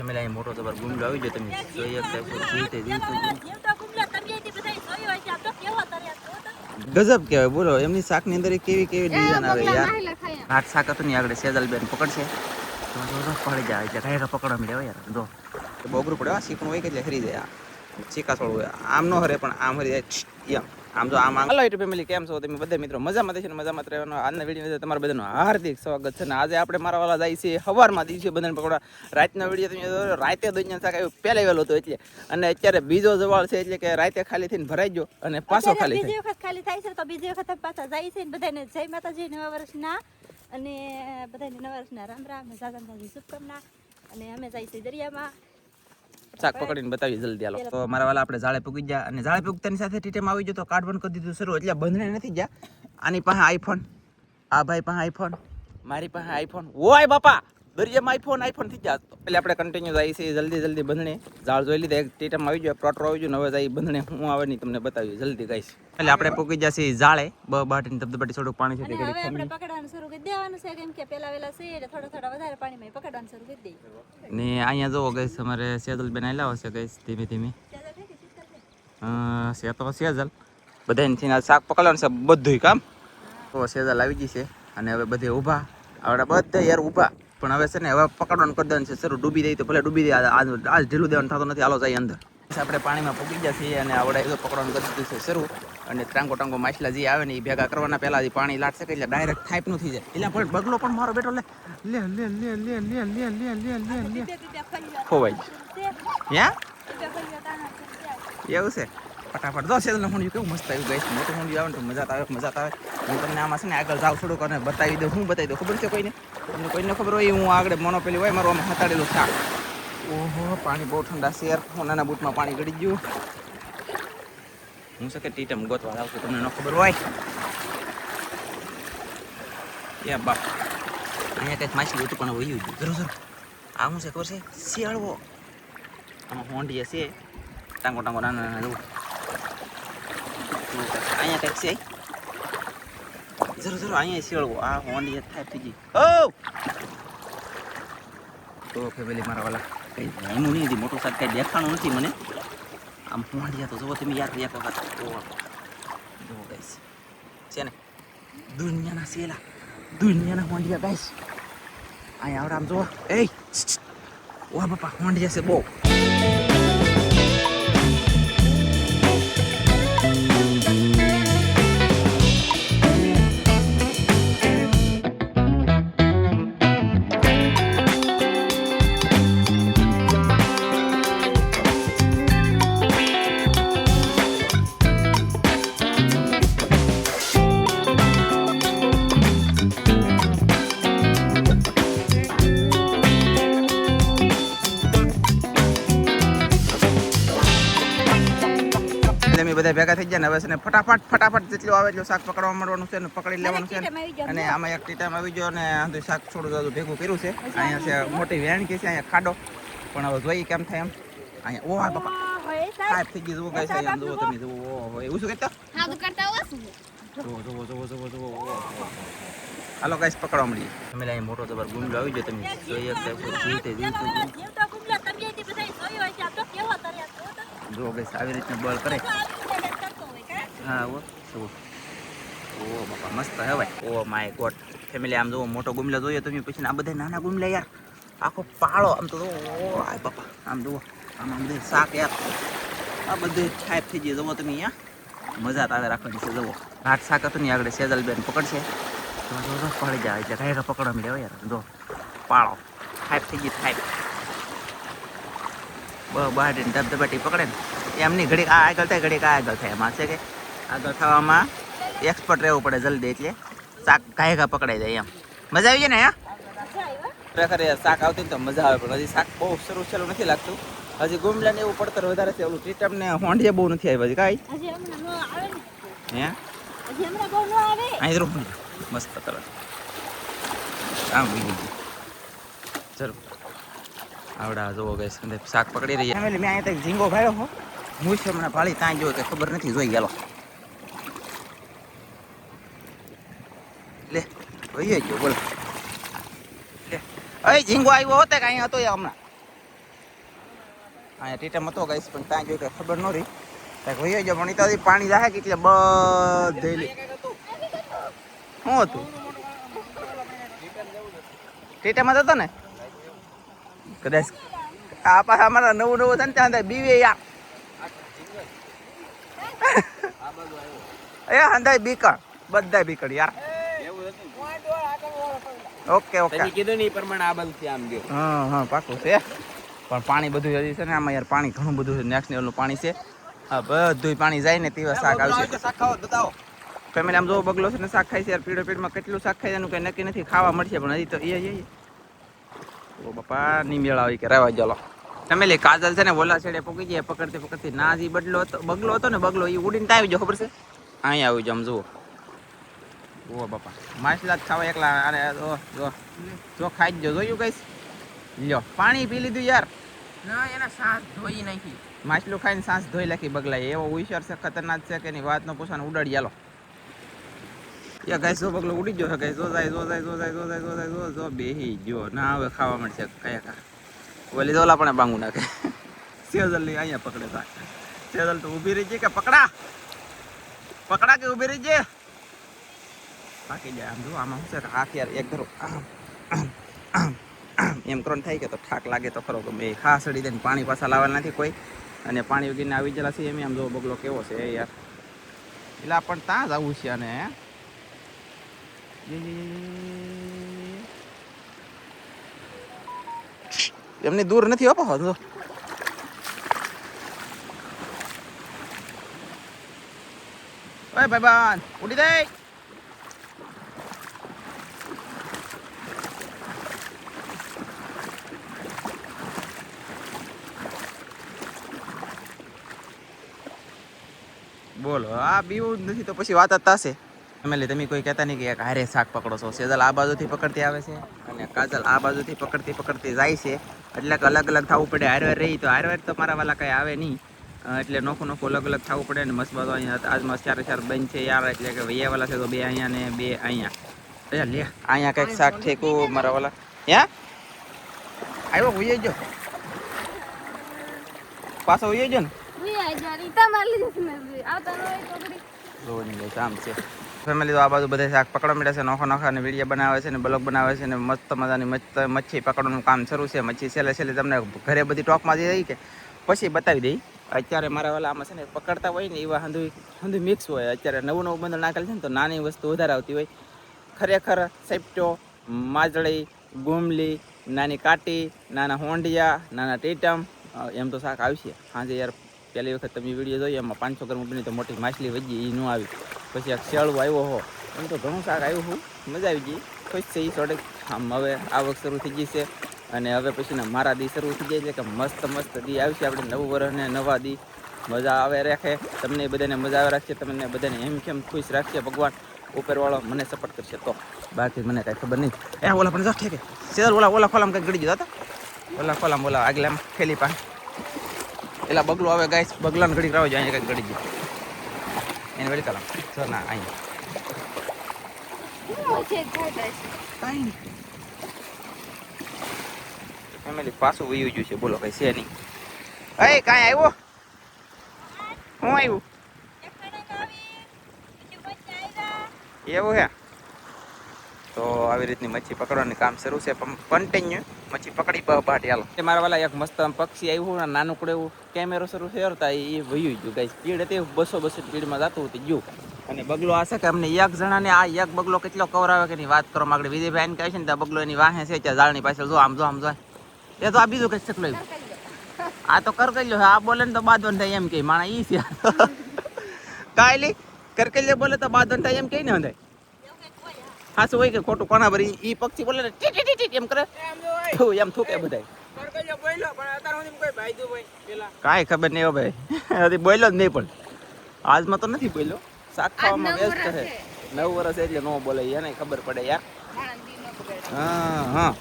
તમે અહીં મોટો જબર ગુમલો આવી ગયો. તમે જોઈ શકતા છો જીવતે ગજબ કહેવાય. બોલો એમની શાક ની અંદર કેવી કેવી ડિઝાઇન આવે યાર. આઠ શાક હતું ને આગળ સેજલ બેન પકડશે તો પડી જાય એટલે કાંઈ પકડવા મળ્યા યાર. જો બોગરું પડે શીખવું હોય કે એટલે હરી જાય. શીખા છોડવું હોય આમ ન હરે પણ આમ હરી જાય. આમ તો આમ હેલો યુટ્યુબ ફેમિલી, કેમ છો તમે બધા મિત્રો? મજામાં છે ને મજામાં રહેવાનો. આજના વિડીયો તમારા બધાનું હાર્દિક સ્વાગત છે ને આજે આપણે મારા વાળા જાય છે સવારમાં દિવસે બધાને પકડવા. રાતનો વિડીયો તમે રાતે દુનિયા શાક આવ્યું પહેલા વહેલો હતો એટલે, અને અત્યારે બીજો જવાળ છે એટલે કે રાતે ખાલી થઈને ભરાઈ ગયો અને પાછો ખાલી બીજી વખત ખાલી થાય છે તો બીજી વખત પાછા જાય છે ને બધાને જય માતાજી, નવા વર્ષના અને બધાને નવા વર્ષના રામ રામ ને સાગંદાજી શુભકામના. અને અમે જાય છે દરિયામાં શાક પકડીને બતાવી જલ્દી હાલો. તો મારા વાલા આપણે જાળે પૂગી ગયા અને જાળે પૂગતાની સાથે ટીટેમ આવી ગયો તો કાર્ડ બંધ કરી દીધું શરૂ. એટલે બંધને નથી ગયા. આની પાસે આઈફોન, આ ભાઈ પાસે આઈફોન, મારી પાસે આઈફોન. ઓય બાપા દરિયામાં આઈફોન થઈ ગયા. એટલે આપણે કન્ટિન્યુ જાય છે જલ્દી બંધણે. જાળ જોઈ લીધા, એક ટીટેમ આવી ગયો, પ્રોટર આવી ગયો. હવે જાય બંધણે હું આવે નહીં તમને બતાવી જલ્દી ગાઈશ. એટલે આપણે પૂગી જશે જાળે બાટીને ધબધબાટી થોડું પાણી છે હવે આપણે પકડવાનું શરૂ કરી દેવાનું છે, કેમ કે પેલા વેલા છે એટલે થોડા વધારે પાણીમાં પકડવાનું શરૂ કરી દઈએ. ને અહીંયા જોવો ગઈશ અમારે સેજલ બેન આવેલા હશે ગઈશ ધીમે ધીમે. છે તો સેજલ બધાને શાક પકડવાનું છે બધું કામ. તો સેજલ આવી ગઈ છે અને હવે બધે ઊભા આવડે બધા યાર ઊભા. પણ હવે છે ને હવે પકડવાનું કરી દેવાનું છે શરૂ. ડૂબી દઈ તો ભલે ડૂબી દે, આજ ઢીલું દેવાનું થતું નથી. હાલો જાય અંદર. આપણે પાણીમાં પૂગી ગયા છીએ અને આવડે તો પકડવાનું કરી દીધું છે શરૂ. અને ટાંગો માછલા જે આવે ને એ ભેગા કરવાના પહેલા પાણી લાટશે એટલે ડાયરેક્ટ થાઈપ નું થઈ જાય. એટલે પણ બગલો પણ મારો બેટો લે લે લે લે લે લે લે લે લે લે લે ખોવાઈ યા એવું છે. ફટાફટ જો સેજલ હોંડિયું કેવું મસ્ત આવ્યું ગઈશ. મોટું હોંડિયું આવે ને તો મજા આવે. હું તમને આમાં છે ને આગળ જાવ થોડુંક અને બતાવી દઉં. હું બતાવી દઉં ખબર છે કોઈને? તમને કોઈને ખબર હોય હું આગળ મોનોપેલી હોય મારું આમાં હતાડેલું શાક. ઓહો પાણી બહુ ઠંડા શેર. નાના બૂટમાં પાણી ગળી ગયું. હું છે કે ટીટમ ગોતવા આવશે તમને ન ખબર હોય. એ બાપ અહીંયા કંઈક માછલી હતું પણ વયું ગયું. જરૂર આ શું છે ખબર છે? શિયાળવો. આમાં હોંડીએ છે ટાંગો નાના જવું. અહીંયા કંઈક છે જરૂર અહીંયા શિયાળવો. આ હોંડીએ થાય થઈ ગઈ. ઓ તો ફેમિલી મારા વાલા કંઈ એનું નહીં મોટું શાક કંઈ દેખાણું નથી મને. આમ હોંડિયા તો જુઓ તમે યાર એક વખત જુઓ ગાઈસ છે ને દુનિયાના શેલા, દુનિયાના હોંડિયા ગાઈસ. અહીંયા આવડે આમ જુઓ. એ ઓ બાપા હોંડિયા છે બહુ. બધા ભેગા થઈ ગયા ને હવે છે ને ફટાફટ જેટલું આવે એટલું શાક પકડવા માંડવાનું છે ને પકડી લેવાનું છે. અને આમાં એક ટીટામ આવી ગયો અને શાક થોડું બધું ભેગું કર્યું છે. અહીંયા છે મોટી વેણ કે છે, અહીંયા ખાડો. પણ હવે જોઈએ કેમ થાય એમ. અહીંયા ઓહ બાપા સાહેબ થઈ ગઈ. જુઓ ગાઈસ અહીંયા જુઓ તમે જુઓ. ઓહો એવું શું કહેતા? જુઓ. હાલો ગાઈસ પકડવા મળીએ. અમે અહીંયા મોટો જબર ગુમલો આવી ગયો. તમે જોઈ શકતા છો જીવતે જો ગાઈસ આવી રીતના બળ કરે. હા ઓ બાપા મસ્ત હે ભાઈ. ઓ માય ગોડ ફેમિલી આમ જુઓ મોટો ગુમલો જોઈએ તમે પછી આ બધા નાના ગુમલા યાર આખો પાળો આમ તો ઓ બાપા આમ જુઓ આમ બધે શાક યાર આ બધે ટાઈપ થઈ ગઈ. જુઓ તમે અહીંયા મજા આવે રાખવાની છે. જુઓ આઠ શાક હતું ને આગળ સેજલ બેન પકડશે તો પડી જાય એટલે કાંઈ પકડવા મળે યાર. જો પાળો ટાઈપ થઈ ગઈ ટાઈપ. બહાર ધબધબાટી પકડે ને એમની ઘડીક આ આગળ થાય ઘડીક આ આગળ થાય. એમાં છે કે આગળ થવામાં એક્સપર્ટ રહેવું પડે જલ્દી એટલે શાક ઘાયઘા પકડાઈ જાય એમ. મજા આવી જાય ને? ખરેખર શાક આવતી ને તો મજા આવે પણ હજી શાક બહુ શરૂ નથી લાગતું. હજી ગુમલા ને એવું પડતર વધારે છે. ઓલું ટીટમ ને હોંડિયા બહુ નથી આવ્યા હજી કાંઈ. હે અહીં રૂમ મસ્ત તરત આમ જરૂર આવડા જોવો ગઈશ શાક પકડી રહી. મેં અહીંયા તક ઝીંગો ભાડ્યો હો મૂછ હમણાં ભાળી ત્યાં જોયો કે ખબર નથી જોઈ ગયેલો. લે ભાઈ ગયો બોલ લે. અહીં ઝીંગો આવ્યો હોતે કે અહીંયા હતો હમણાં અહીંયા ટીટમ હતો ગાઈસ પણ ત્યાં જોઈ કે ખબર ન રહી ત્યાં હોઈ ગયો પણ ત્યાં પાણી જાય કે એટલે બધે શું હતું ટીટમ હતો ને કદાચ આ પાછા અમારા નવું નવું છે ને ત્યાં બીવે યા એ હંધાય બીકળ બધા બીકળ યાર ઓકે ઓકે કીધું નહીં પ્રમાણે આ બધું આમ ગયો હા પાકું છે પણ પાણી બધું હજી છે ને આમાં યાર પાણી ઘણું બધું છે નેક્સ્ટ લેવલનું પાણી છે હા બધું પાણી જાય ને તેવા શાક આવશે ફેમિલી આમ જો બગલો છે ને શાક ખાય છે યાર પીળો પેટમાં કેટલું શાક ખાય એનું કંઈ નક્કી નથી ખાવા મળશે પણ હજી તો એ ઓ બાપા ની મેળા આવી કે રહેવા ચાલો ફેમિલી કાજલ છે ને ઓલા છેડે પૂકી જાય પકડતી ના જે બગલો હતો ને બગલો એ ઉડીને ત્યાં આવી જાવ ખબર છે અહીંયા આવી જાવ આમ જુઓ ઓ બાપા માછલા જ ખાવા એકલા અરે જો ખાઈ જ જોયું કઈશ લ્યો પાણી પી લીધું યાર ના એના સાસ ધોઈ નાખી માછલું ખાઈને સાસ ધોઈ નાખી બગલાય એવો હોશિયાર છે ખતરનાક છે કે એની વાત ન પૂછવાનું ઉડાડી ચાલો યા ગાઈસ જો બગલો ઉડી ગયો છે ગાઈસ જો બેહી ગયો ના હવે ખાવા મળશે કયા ઓલી દોલા પણ બાંગુ નાખે સેજલ ની અહીંયા પકડે તા સેજલ તો ઊભી રહી છે કે પકડા કે ઊભી રહી છે બાકી જાય આમ જો આમાં શું છે હાથ યાર એક ધરો એમ કરો થાય કે તો ઠાક લાગે તો ખરો કે બે ખા સડી દઈને પાણી પાછા લાવવા નથી કોઈ અને પાણી વગીને આવી ગયેલા છે એમ આમ જો બગલો કેવો છે યાર એટલે પણ ત્યાં જ આવું છે અને એમની દૂર નથી આપો જો ઓય ભાઈબાન ઉડી દે બોલો આ બીવું જ નથી તો પછી વાત જ થશે ફેમિલી તમે કોઈ કહેતા નહીં કે એક હારે શાક પકડો છો સેજલ આ બાજુથી પકડતી આવે છે અને કાજલ આ બાજુથી પકડતી જાય છે એટલે કે અલગ અલગ થવું પડે હારવાર રહી તો હારવાર તો મારા વાલા કંઈ આવે નહીં એટલે નોખું અલગ અલગ થવું પડે ને મસ્ત બાજુ અહીંયા આજમાં ચાર બંધ છે યાર એટલે કે વૈયા વાલા છે તો બે અહીંયા ને બે અહીંયા લે અહીંયા કંઈક શાક ઠેકું મારા વાલા હે આવ્યો ઉઈ જો પાછો ઉઈ જો ને આમ છે ફેમિલી તો આ બાજુ બધા શાક પકડવા મળ્યા છે નોખા ને વિડીયો બનાવે છે ને બ્લોગ બનાવે છે ને મસ્ત મજાની મચ્છી પકડવાનું કામ શરૂ છે મચ્છી છેલ્લે તમને ઘરે બધી ટોકમાં જઈ કે પછી બતાવી દઈ અત્યારે મારા વાલા આમાં છે ને પકડતા હોય ને એવા હંધુ મિક્સ હોય અત્યારે નવું બંદર નાખેલ છે ને તો નાની વસ્તુ વધારે આવતી હોય ખરેખર સેપ્ટો માજળી ગુમલી નાની કાટી નાના હોંડિયા નાના ટીટમ એમ તો શાક આવશે સાંજે યાર પહેલી વખત તમે વિડીયો જોઈએ એમાં 500 ગ્રામ ઉપરની તો મોટી માછલી વજી એ ન આવી પછી એક શેળું આવ્યો હો એમ તો ઘણું શાક આવ્યું હું મજા આવી ગઈ ખુશ છે એ સોડે આમ હવે આવક શરૂ થઈ ગઈ છે અને હવે પછીના મારા દી શરૂ થઈ જાય છે કે મસ્ત દી આવશે આપણે નવું વર્ષને નવા દી મજા આવે રાખે તમને બધાને મજા આવે રાખશે તમને બધાને એમ કેમ ખુશ રાખશે ભગવાન ઉપરવાળો મને સપોર્ટ કરશે તો બાકી મને કાંઈ ખબર નહીં ઓલા પણ ઠેકે સેજલ ઓલા ખોલામાં કંઈક ગળી જતા ઓલા ખોલામાં ઓલા આગલા ખેલી પાસે પેલા બગલો આવે ગાઈસ બગલાને ઘડી કરાવજો અહીંયા કંઈક ગળી ગયું એને વળી કલામ સર ના અહીંયા ફેમિલી પાછું વયું ગયું છે બોલો કઈ છે નહીં એ કાંઈ આવ્યો હું આવ્યું એવું હે તો આવી રીતની મચ્છી પકડવાનું કામ શરૂ છે કન્ટિન્યુ મચ્છી પકડી બહાટ હાલો મારા વાલા એક મસ્ત પક્ષી આવ્યું ને નાનકડું એવું કેમેરો શરૂ થયો હતા એ વયું ગયું ગાઈસ સ્પીડ હતી 200 સ્પીડમાં જતું હતું ગયું અને બગલો આ છે કે અમને એક જણાને આ એક બગલો કેટલો કવર આવે કે એની વાત કરો માંગડે વિજયભાઈ એને કહે છે ને ત્યાં બગલો એની વાહે છે ત્યાં ઝાડની પાછળ જો આમ એ તો આ બીજું કઈ શકલો આ તો કરકલ્યો આ બોલે ને તો બાદવન થાય એમ કે માણા ઈ છે કાયલી કરકલ્યો બોલે તો બાદવન થાય એમ કે ને હંધાય હા શું હોય કે ખોટું કોના ભરી ઈ પક્ષી બોલે ને ટી એમ કરે એમ થૂકે બધાય કાંઈ ખબર નહીં હો ભાઈ હજી બોલ્યો જ નહીં પણ આજમાં તો નથી બોલ્યો શાક ખાવામાં વ્યસ્ત છે 9 વર્ષ એટલે ન બોલે એને ખબર પડે યાર હા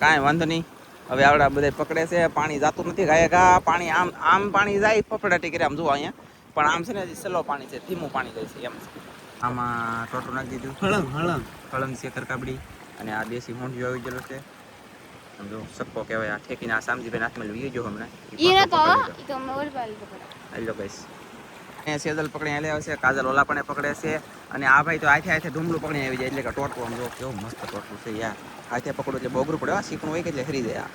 કાંઈ વાંધો નહીં હવે આવડા બધા પકડે છે પાણી જાતું નથી ગાય પાણી આમ પાણી જાય ફફડાટી કરે આમ જુઓ અહીંયા પણ આમ છે ને હજી સલો પાણી છે ધીમું પાણી જાય છે એમ આમાં ટોટું નાખી દીધું હળંગ છે કરકાબડી અને આ દેશી મોંઢિયો આવી ગયેલો છે આમ જો સપ્પો કહેવાય આ ઠેકીને આ સામજીભાઈ હાથમાં લઈ જો હમણાં ઈ તો અમે ઓલ પાલ પકડા. હેલો ગાઈસ અહીંયા સેજલ પકડી આલે આવશે કાજલ ઓલા પણ પકડે છે અને આ ભાઈ તો આથે આથે ઢુમલું પકડી આવી જાય એટલે કે ટોટલું આમ જો કેવું મસ્ત ટોટલું છે યાર આથે પકડો એટલે બોગરું પડે શીકણું હોય કે એટલે હરી જાય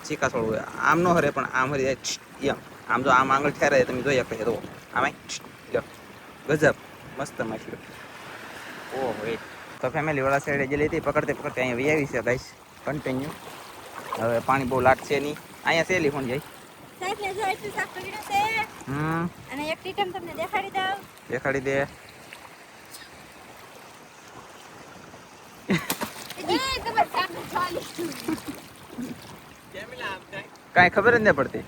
ચીકા થોડું હોય આમ નો હરે પણ આમ હરી જાય એમ આમ જો આમ આંગળ ઠેરાય તમે જોઈ શકો તો આમ ગજબ મસ્ત માછલી ઓહો એ તો ફેમિલી વાળા સાઈડે જે લીધી પકડતે પકડતે અહીંયા વી આવી છે ગાઈસ કન્ટિન્યુ હવે પાણી બહુ લાગશે નહીં અહીંયા સેલી ફોન જાય સાહેબ ને જો એટલું શાક પકડ્યું છે અને એક ટીટમ તમને દેખાડી દઉં. દેખાડી દે એ તમાર શાક ને ચાલી. કાંઈ ખબર જ ન પડતી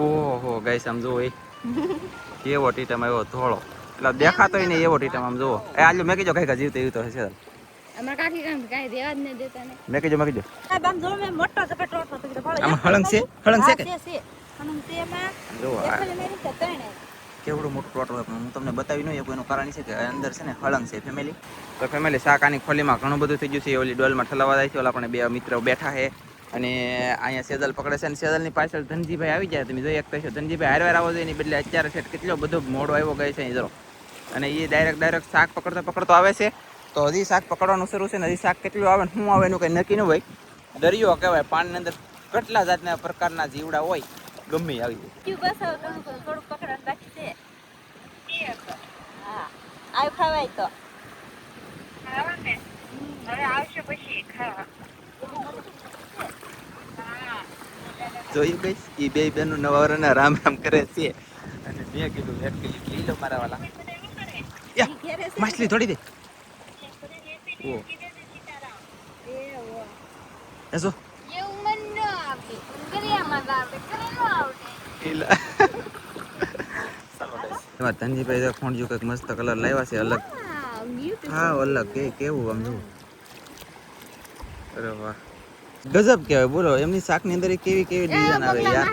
ઓહો ગાઈસ આમ જુઓ એ કેવો ટીટમ આવ્યો ધોળો એટલે દેખાતોય નહીં એવો ટીટમ આમ જુઓ એ આલ્યો મેં કીધું કઈ જીવતો એવી તો હશે અમાર કાકી કાંઈ દેવા જ ન દેતા ને. મેં કીધું સાહેબ આમ જો મેં મોટો જપેટ રોટલો તો કીધું ભળો. આમાં હળંગ છે કે છે હળંગ છે એમાં જુઓ આ એટલે મેરી તો ત્રણ કેવડું મોટું પ્લોટ હોય પણ હું તમને બતાવી નહીં શકું એનું કારણ છે કે અંદર છે ને હળંગ છે ફેમિલી તો ફેમિલી શાક આની ખોલીમાં ઘણું બધું થઈ ગયું છે ઓલી ડોલમાં ઠલવા જાય છે ઓલા પણ બે મિત્રો બેઠા છે અને અહીંયા સેજલ પકડે છે અને સેજલની પાછળ ધનજીભાઈ આવી જાય તમે જોઈ શકતા છો ધનજીભાઈ હારવાર આવો જોઈએ એની બદલે અત્યારે છે કેટલો બધો મોડો આવ્યો ગયો છે અહીં જરો અને એ ડાયરેક્ટ શાક પકડતો આવે છે તો હજી શાક પકડવાનું શરૂ છે ને હજી શાક કેટલું આવે ને શું આવે એનું કંઈ નક્કી ન હોય દરિયો કહેવાય પાણીની અંદર કેટલા જાતના પ્રકારના જીવડા હોય ગમે આવી જાય બસ હવે થોડું પકડવાનું બાકી છે. હા આવ ખવાય તો હવે આવશે પછી ખાવા. જોયું ગઈશ એ બે બેનો નવા વરના રામ રામ કરે છે અને મેં કીધું એક કિલો લઈ લો મારા વાલા માછલી થોડી દે ઓ એસો એવું મન ન આવે ગરિયામાં આવે કરે ન આવડે. એમાં ધનજીભાઈ તો ખોંડ્યું કંઈક મસ્ત કલર લાવ્યા છે અલગ હા અલગ કેવું આમ જુઓ અરે વાહ ગજબ કહેવાય બોલો એમની શાકની અંદર કેવી ડિઝાઇન આવે યાર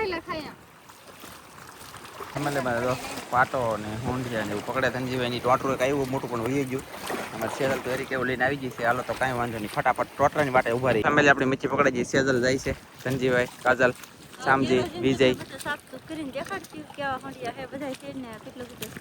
એમાં તો પાટો ને હોંડિયા ને એવું પકડે ધનજીભાઈ ની ટોટરું એક આવ્યું મોટું પણ વહી ગયું અમારે સેજલ તો એરી કેવું લઈને આવી ગઈ છે હાલો તો કાંઈ વાંધો નહીં ફટાફટ ટોટરાની વાટે ઉભા રહી ફેમિલી આપણી મચ્છી પકડે જઈએ સેજલ જાય છે ધનજીભાઈ કાજલ શામજી વિજય શાક તો કરીને દેખાડતી કેવા હોંડિયા હે બધા છે ને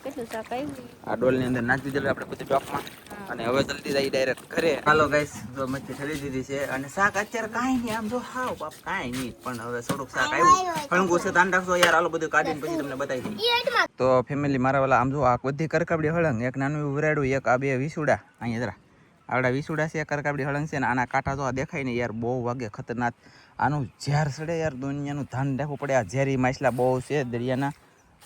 કેટલું શાક આવ્યું આ ડોલની અંદર નાખી દીધેલું આપણે બધું ટોપમાં અને હવે જલ્દી જઈ ડાયરેક્ટ ઘરે હાલો ગાઈસ જો મચ્છી ઠરી દીધી છે અને શાક અત્યારે કાંઈ નહીં આમ જો હાવ બાપ કાંઈ નહીં પણ હવે થોડુંક શાક આવ્યું હળંગું છે ધ્યાન રાખજો યાર હાલો બધું કાઢીને પછી તમને બતાવી દઉં તો ફેમિલી મારા વાલા આમ જો આ બધી કરકાબડી હળંગ એક નાનું એવું વરાડું એક આ બે વિસુડા અહીંયા જરા આવડા વિસુડા છે કરકાબડી હળંગ છે ને આના કાંટા જો આ દેખાય ને યાર બહુ વાગે ખતરનાક આનું ઝેર સડે યાર દુનિયાનું ધ્યાન રાખવું પડે આ ઝેરી માછલા બહુ છે દરિયાના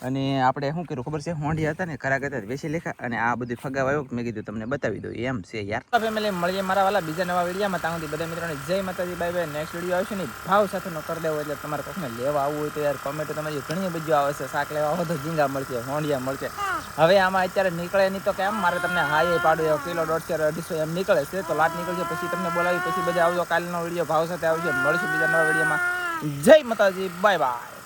અને આપણે શું કર્યું ખબર છે હોંડિયા હતા ને ખરા કરતા બેસી લેખા અને આ બધું ફગાવ આવ્યો મેં કીધું તમને બતાવી દઉં એમ છે યાર ફેમિલી મળીએ મારા વાલા બીજા નવા વિડીયોમાં ત્યાં સુધી બધા મિત્રોને જય માતાજી બાય બાય નેક્સ્ટ વિડીયો આવશે ને ભાવ સાથેનો કરી દેવો એટલે તમારે કોઈને લેવા આવવું હોય તો યાર કોમેન્ટ તમારી ઘણી બધી આવે છે શાક લેવા આવો તો ઝીંગા મળશે હોંડિયા મળશે હવે આમાં અત્યારે નીકળે નહીં તો કેમ મારે તમને હાઈ પાડું કિલો 150 250 એમ નીકળે છે તો લાટ નીકળશે પછી તમને બોલાવી પછી બધા આવજો કાલનો વિડીયો ભાવ સાથે આવશે મળશું બીજા નવા વિડીયોમાં જય માતાજી બાય બાય.